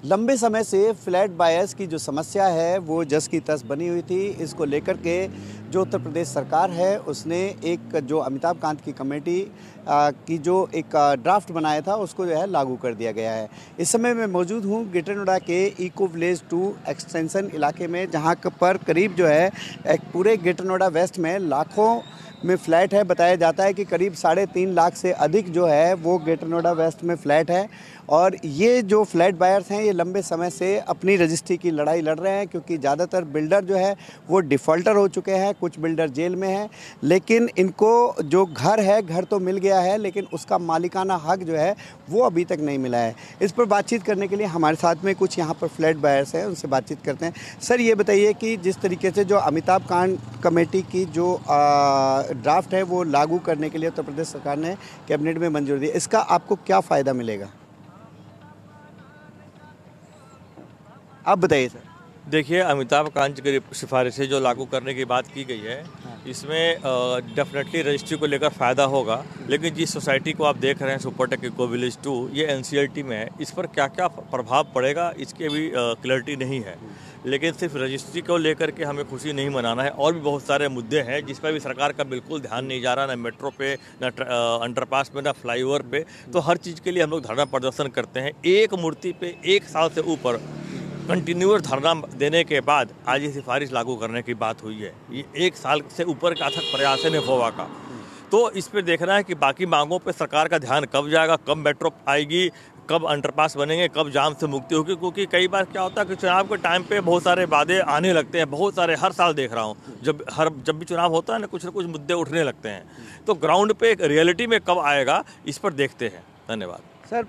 लंबे समय से फ्लैट बायर्स की जो समस्या है वो जस की तस बनी हुई थी। इसको लेकर के जो उत्तर प्रदेश सरकार है उसने एक जो अमिताभ कांत की कमेटी की जो एक ड्राफ्ट बनाया था उसको जो है लागू कर दिया गया है। इस समय मैं मौजूद हूँ ग्रेटर नोएडा के इको विलेज 2 एक्सटेंशन इलाके में, जहाँ पर करीब जो है एक पूरे ग्रेटर नोएडा वेस्ट में लाखों में फ़्लैट है। बताया जाता है कि करीब 3.5 लाख से अधिक जो है वो ग्रेटर नोएडा वेस्ट में फ़्लैट है। और ये जो फ्लैट बायर्स हैं ये लंबे समय से अपनी रजिस्ट्री की लड़ाई लड़ रहे हैं, क्योंकि ज़्यादातर बिल्डर जो है वो डिफ़ॉल्टर हो चुके हैं, कुछ बिल्डर जेल में हैं। लेकिन इनको जो घर है, घर तो मिल गया है, लेकिन उसका मालिकाना हक जो है वो अभी तक नहीं मिला है। इस पर बातचीत करने के लिए हमारे साथ में कुछ यहाँ पर फ्लैट बायर्स हैं, उनसे बातचीत करते हैं। सर, ये बताइए कि जिस तरीके से जो अमिताभ कांत कमेटी की जो ड्राफ्ट है वो लागू करने के लिए उत्तर प्रदेश सरकार ने कैबिनेट में मंजूरी दी, इसका आपको क्या फ़ायदा मिलेगा, आप बताइए सर। देखिए, अमिताभ कांत की सिफारिशें जो लागू करने की बात की गई है, इसमें डेफिनेटली रजिस्ट्री को लेकर फ़ायदा होगा। लेकिन जिस सोसाइटी को आप देख रहे हैं सुपरटेक इको विलेज 2, ये एनसीएलटी में है, इस पर क्या क्या प्रभाव पड़ेगा इसकी अभी क्लैरिटी नहीं है। लेकिन सिर्फ रजिस्ट्री को लेकर के हमें खुशी नहीं मनाना है, और भी बहुत सारे मुद्दे हैं जिस पर भी सरकार का बिल्कुल ध्यान नहीं जा रहा, ना मेट्रो पे, ना अंडरपास पे, ना फ्लाईओवर पे। तो हर चीज़ के लिए हम लोग धरना प्रदर्शन करते हैं। एक मूर्ति पे 1 साल से ऊपर कंटिन्यूअस धरना देने के बाद आज ये सिफारिश लागू करने की बात हुई है। ये 1 साल से ऊपर का अथक प्रयास है नेफोवा का। तो इस पर देखना है कि बाकी मांगों पे सरकार का ध्यान कब जाएगा, कब मेट्रो आएगी, कब अंडरपास बनेंगे, कब जाम से मुक्ति होगी। क्योंकि कई बार क्या होता है कि चुनाव के टाइम पे बहुत सारे वादे आने लगते हैं, बहुत सारे हर साल देख रहा हूँ। जब भी चुनाव होता है ना, कुछ ना कुछ मुद्दे उठने लगते हैं। तो ग्राउंड पे रियलिटी में कब आएगा, इस पर देखते हैं। धन्यवाद सर।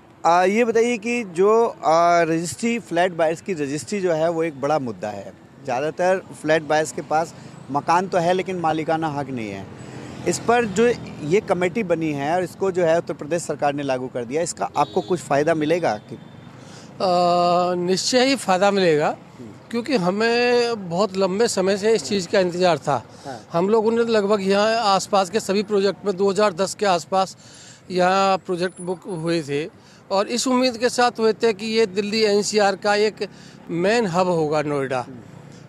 ये बताइए कि जो रजिस्ट्री, फ्लैट बायर्स की रजिस्ट्री जो है वो एक बड़ा मुद्दा है। ज़्यादातर फ्लैट बायर्स के पास मकान तो है लेकिन मालिकाना हक नहीं है। इस पर जो ये कमेटी बनी है और इसको जो है उत्तर प्रदेश सरकार ने लागू कर दिया, इसका आपको कुछ फ़ायदा मिलेगा कि? निश्चय ही फ़ायदा मिलेगा, क्योंकि हमें बहुत लंबे समय से इस चीज़ का इंतज़ार था। हम लोगों ने लगभग यहाँ आसपास के सभी प्रोजेक्ट में 2010 के आसपास यहाँ प्रोजेक्ट बुक हुए थे, और इस उम्मीद के साथ हुए थे कि ये दिल्ली एनसीआर का एक मेन हब होगा नोएडा,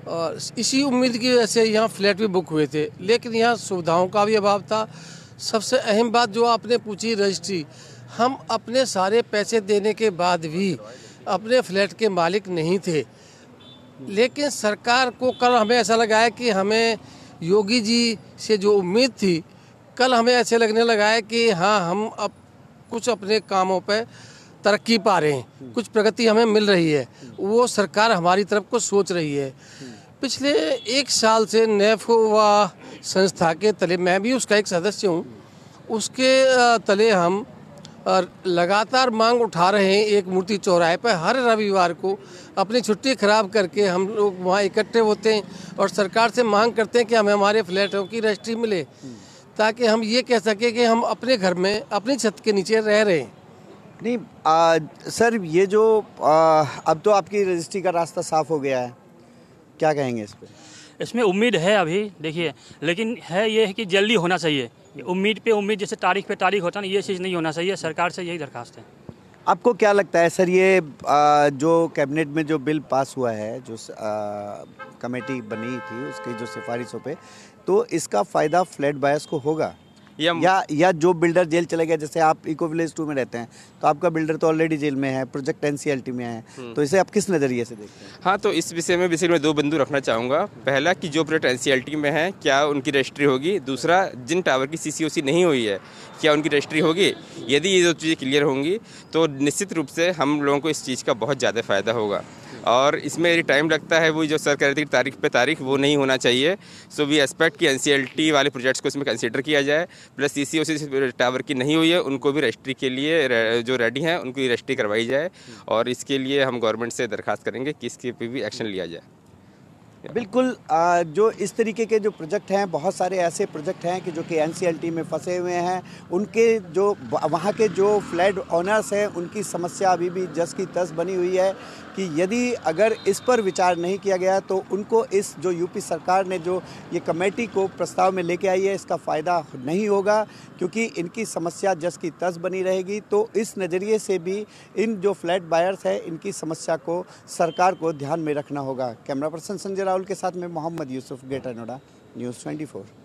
और इसी उम्मीद की वजह से यहाँ फ्लैट भी बुक हुए थे। लेकिन यहाँ सुविधाओं का भी अभाव था। सबसे अहम बात जो आपने पूछी, रजिस्ट्री, हम अपने सारे पैसे देने के बाद भी अपने फ्लैट के मालिक नहीं थे। लेकिन सरकार को कल हमें ऐसा लगा है कि हमें योगी जी से जो उम्मीद थी, कल हमें ऐसे लगने लगा है कि हाँ, हम अब कुछ अपने कामों पे तरक्की पा रहे हैं, कुछ प्रगति हमें मिल रही है, वो सरकार हमारी तरफ को सोच रही है। पिछले 1 साल से नेफोवा संस्था के तले, मैं भी उसका एक सदस्य हूँ, उसके तले हम लगातार मांग उठा रहे हैं। एक मूर्ति चौराहे पर हर रविवार को अपनी छुट्टी खराब करके हम लोग वहाँ इकट्ठे होते हैं और सरकार से मांग करते हैं कि हमें हमारे फ्लैटों की रजिस्ट्री मिले, ताकि हम ये कह सकें कि हम अपने घर में अपनी छत के नीचे रह रहे हैं। नहीं सर, ये जो अब तो आपकी रजिस्ट्री का रास्ता साफ हो गया है, क्या कहेंगे इस पर? इसमें उम्मीद है अभी, देखिए, लेकिन है ये है कि जल्दी होना चाहिए। उम्मीद पे उम्मीद, जैसे तारीख पे तारीख होता है ना, ये चीज़ नहीं होना चाहिए। सरकार से यही दरखास्त है। आपको क्या लगता है सर, ये जो कैबिनेट में जो बिल पास हुआ है, जो कमेटी बनी थी उसकी जो सिफारिशों पे, तो इसका फ़ायदा फ्लैट बायर्स को होगा या जो बिल्डर जेल चले गए? जैसे आप इको विलेज 2 में रहते हैं, तो आपका बिल्डर तो ऑलरेडी जेल में है, प्रोजेक्ट एनसीएलटी में है, तो इसे आप किस नज़रिए से देखते हैं? हाँ, तो इस विषय में बेसिकली मैं 2 बिंदु रखना चाहूँगा। पहला कि जो प्रोजेक्ट एनसीएलटी में है, क्या उनकी रजिस्ट्री होगी? दूसरा, जिन टावर की सीसीओसी नहीं हुई है, क्या उनकी रजिस्ट्री होगी? यदि ये 2 चीज़ें क्लियर होंगी तो निश्चित रूप से हम लोगों को इस चीज़ का बहुत ज़्यादा फ़ायदा होगा। और इसमें यदि टाइम लगता है, वो जो सर कह रहे थे तारीख पे तारीख, वो नहीं होना चाहिए। सो वी एक्सपेक्ट कि एनसीएलटी वाले प्रोजेक्ट्स को इसमें कंसीडर किया जाए। प्लस सीसीओसी टावर की नहीं हुई है, उनको भी रजिस्ट्री के लिए जो रेडी हैं उनको रजिस्ट्री करवाई जाए, और इसके लिए हम गवर्नमेंट से दरखास्त करेंगे कि इसके पे भी एक्शन लिया जाए। बिल्कुल जो इस तरीके के जो प्रोजेक्ट हैं, बहुत सारे ऐसे प्रोजेक्ट हैं कि जो कि एनसीएलटी में फंसे हुए हैं। उनके जो वहाँ के जो फ्लैट ओनर्स हैं, उनकी समस्या अभी भी जस की तस बनी हुई है कि यदि अगर इस पर विचार नहीं किया गया तो उनको इस जो यूपी सरकार ने जो ये कमेटी को प्रस्ताव में लेके आई है, इसका फ़ायदा नहीं होगा, क्योंकि इनकी समस्या जस की तस बनी रहेगी। तो इस नज़रिए से भी इन जो फ्लैट बायर्स हैं, इनकी समस्या को सरकार को ध्यान में रखना होगा। कैमरा पर्सन संजय राहुल के साथ में मोहम्मद यूसुफ, ग्रेटर नोएडा, न्यूज़ 24।